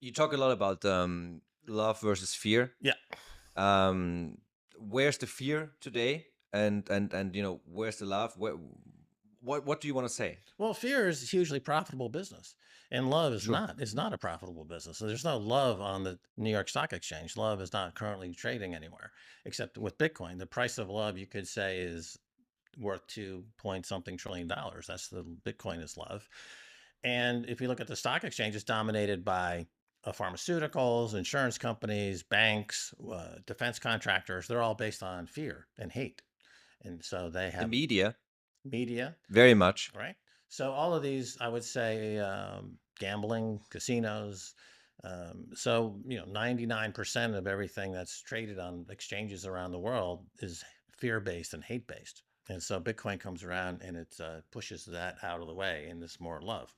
You talk a lot about love versus fear. Yeah. Um, where's the fear today, and where's the love? What do you want to say? Well, fear is a hugely profitable business, and love is Sure. not. Is not a profitable business. So there's no love on the New York Stock Exchange. Love is not currently trading anywhere, except with Bitcoin. The price of love, you could say, is worth 2 point something trillion dollars. That's the Bitcoin is love. And if you look at the stock exchange, it's dominated by pharmaceuticals, insurance companies, banks, defense contractors. They're all based on fear and hate. And so they The have media, media, very much. right? So all of these, I would say, gambling, casinos. 99% of everything that's traded on exchanges around the world is fear-based and hate-based. And so Bitcoin comes around and it pushes that out of the way, and it's more love.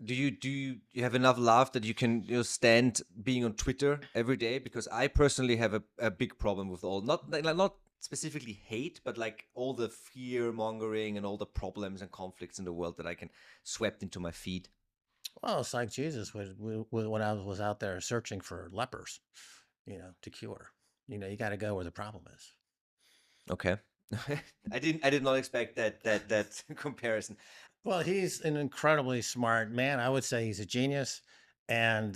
Do you have enough love that you can stand being on Twitter every day? Because I personally have a big problem with all not specifically hate, but like all the fear mongering and all the problems and conflicts in the world that I can swept into my feed. Well, it's like Jesus when I was out there searching for lepers, to cure. You got to go where the problem is. Okay. I did not expect that comparison. Well, he's an incredibly smart man. I would say he's a genius, and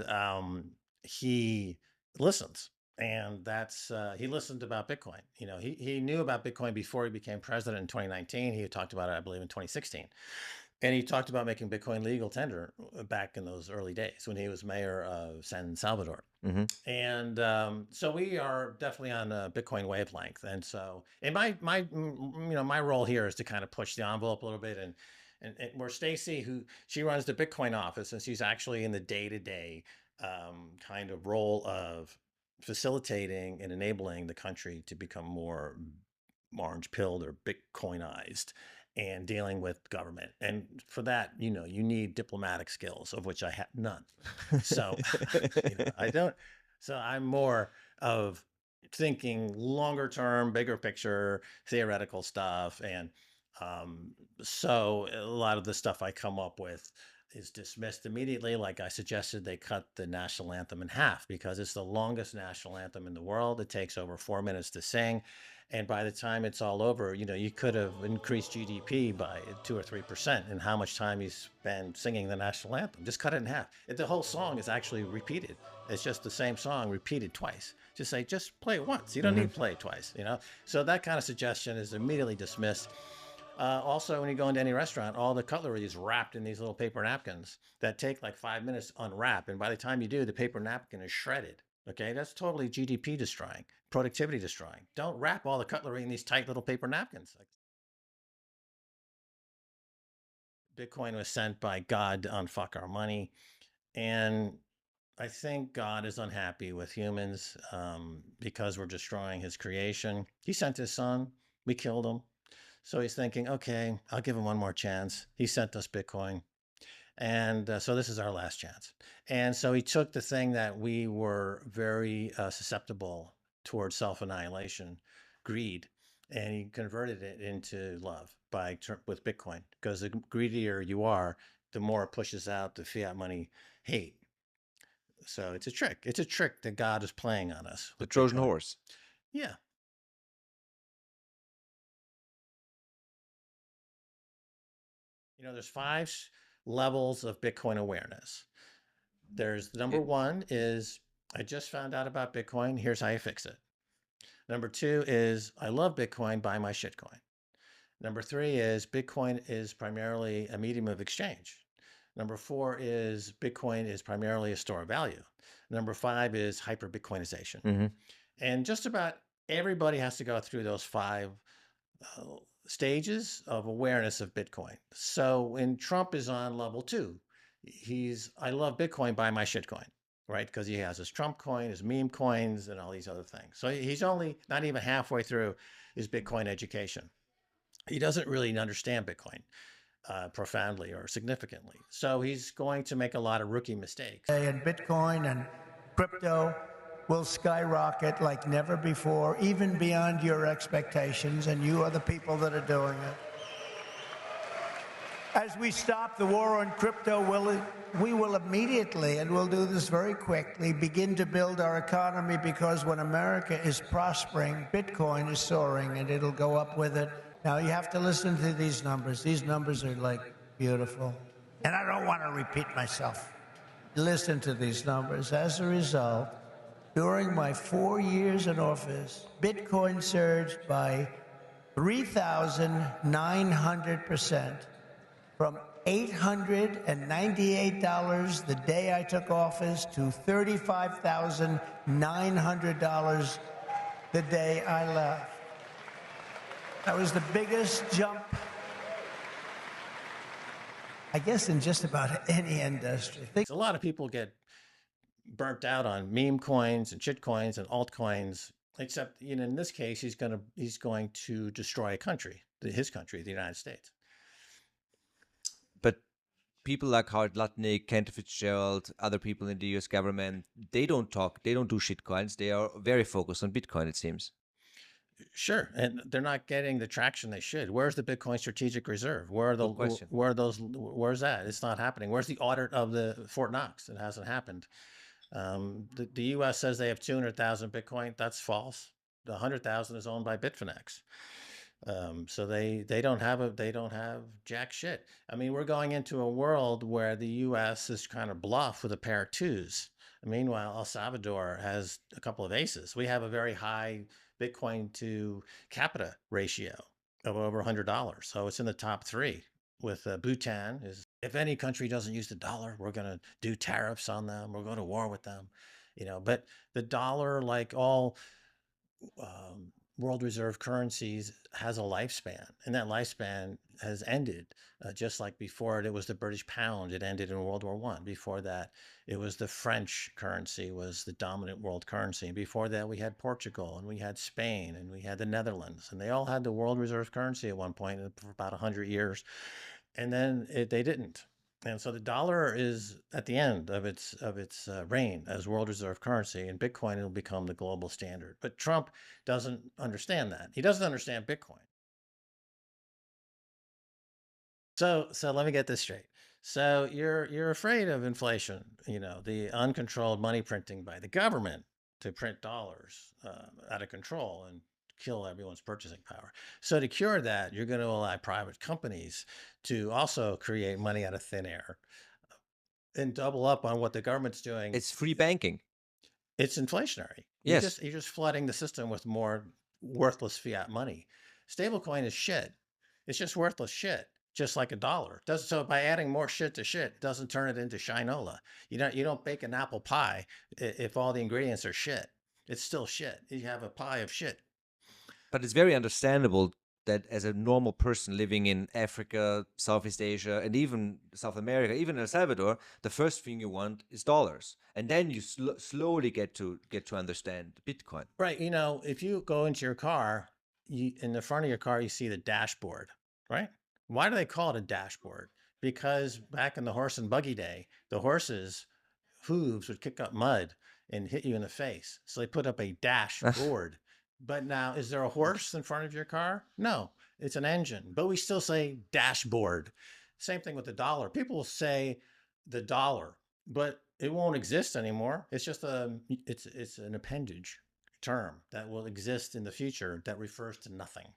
he listens. And that's he listened about Bitcoin. He knew about Bitcoin before he became president in 2019. He had talked about it, I believe, in 2016. And he talked about making Bitcoin legal tender back in those early days when he was mayor of San Salvador. Mm-hmm. And so we are definitely on a Bitcoin wavelength. And so, and my role here is to kind of push the envelope a little bit, and where Stacy, who she runs the Bitcoin office, and she's actually in the day-to-day kind of role of facilitating and enabling the country to become more orange pilled or Bitcoinized and dealing with government. And for that, you need diplomatic skills, of which I have none. So I don't. So I'm more of thinking longer term, bigger picture, theoretical stuff. And so a lot of the stuff I come up with is dismissed immediately. Like I suggested, they cut the national anthem in half because it's the longest national anthem in the world. It takes over 4 minutes to sing. And by the time it's all over, you could have increased GDP by 2 or 3% in how much time you spend singing the national anthem. Just cut it in half. The whole song is actually repeated. It's just the same song repeated twice. Just play it once. You don't need to play it twice, So that kind of suggestion is immediately dismissed. Also, when you go into any restaurant, all the cutlery is wrapped in these little paper napkins that take like 5 minutes to unwrap. And by the time you do, the paper napkin is shredded. Okay, that's totally GDP destroying, productivity destroying. Don't wrap all the cutlery in these tight little paper napkins. Bitcoin was sent by God to unfuck our money. And I think God is unhappy with humans because we're destroying his creation. He sent his son, we killed him. So he's thinking, okay, I'll give him one more chance. He sent us Bitcoin. And so this is our last chance. And so he took the thing that we were very susceptible towards self-annihilation, greed, and he converted it into love with Bitcoin. Because the greedier you are, the more it pushes out the fiat money hate. So it's a trick. It's a trick that God is playing on us. The Trojan Bitcoin. horse. Yeah. There's 5 levels of Bitcoin awareness. There's number 1 is I just found out about Bitcoin. Here's how you fix it. Number 2 is I love Bitcoin, buy my shitcoin. Number 3 is Bitcoin is primarily a medium of exchange. Number 4 is Bitcoin is primarily a store of value. Number 5 is hyper Bitcoinization. Mm-hmm. And just about everybody has to go through those 5 stages of awareness of Bitcoin. So when Trump is on level 2, I love Bitcoin, buy my shitcoin, right? Because he has his Trump coin, his meme coins, and all these other things. So he's only not even halfway through his Bitcoin education. He doesn't really understand Bitcoin profoundly or significantly. So he's going to make a lot of rookie mistakes. And Bitcoin and crypto will skyrocket like never before, even beyond your expectations, and you are the people that are doing it. As we stop the war on crypto, we will immediately, and we'll do this very quickly, begin to build our economy, because when America is prospering, Bitcoin is soaring, and it'll go up with it. Now, you have to listen to these numbers. These numbers are like beautiful. And I don't want to repeat myself. Listen to these numbers. As a result, during my 4 years in office, Bitcoin surged by 3,900%. From $898 the day I took office to $35,900 the day I left. That was the biggest jump, I guess, in just about any industry. A lot of people get burnt out on meme coins and shit coins and altcoins, except, you know, in this case, he's going to destroy a country, his country, the United States. But people like Howard Lutnick, Cantor Fitzgerald, other people in the US government, they don't do shitcoins. They are very focused on Bitcoin, it seems. Sure, and they're not getting the traction they should. Where's the Bitcoin strategic reserve? Where's that? It's not happening. Where's the audit of the Fort Knox? It hasn't happened. The U.S. says they have 200,000 Bitcoin. That's false. The 100,000 is owned by Bitfinex. So they don't have jack shit. I mean, we're going into a world where the U.S. is kind of bluff with a pair of twos. Meanwhile, El Salvador has a couple of aces. We have a very high Bitcoin to capita ratio of over $100. So it's in the top three. With Bhutan, is if any country doesn't use the dollar, we're going to do tariffs on them. We'll go to war with them, you know. But the dollar, like all world reserve currencies, has a lifespan, and that lifespan has ended. Just like before it was the British pound, it ended in World War I. Before that, it was the French currency was the dominant world currency. And before that, we had Portugal, and we had Spain, and we had the Netherlands, and they all had the world reserve currency at one point for about 100 years. And then they didn't. And so the dollar is at the end of its reign as world reserve currency, and Bitcoin will become the global standard. But Trump doesn't understand that. He doesn't understand Bitcoin. So let me get this straight. So you're afraid of inflation, you know, the uncontrolled money printing by the government to print dollars out of control and kill everyone's purchasing power. So to cure that, you're going to allow private companies to also create money out of thin air and double up on what the government's doing. It's free banking. It's inflationary. Yes. You're just flooding the system with more worthless fiat money. Stablecoin is shit. It's just worthless shit, just like a dollar. So by adding more shit to shit, it doesn't turn it into shinola. You don't bake an apple pie if all the ingredients are shit. It's still shit. You have a pie of shit. But it's very understandable that as a normal person living in Africa, Southeast Asia, and even South America, even El Salvador, the first thing you want is dollars, and then you slowly get to understand Bitcoin. Right. You know, if you go into your car, in the front of your car, you see the dashboard, right? Why do they call it a dashboard? Because back in the horse and buggy day, the horses' hooves would kick up mud and hit you in the face. So they put up a dashboard. But now, is there a horse in front of your car? No, it's an engine. But we still say dashboard. Same thing with the dollar. People will say the dollar, but it won't exist anymore. It's just it's an appendage term that will exist in the future that refers to nothing.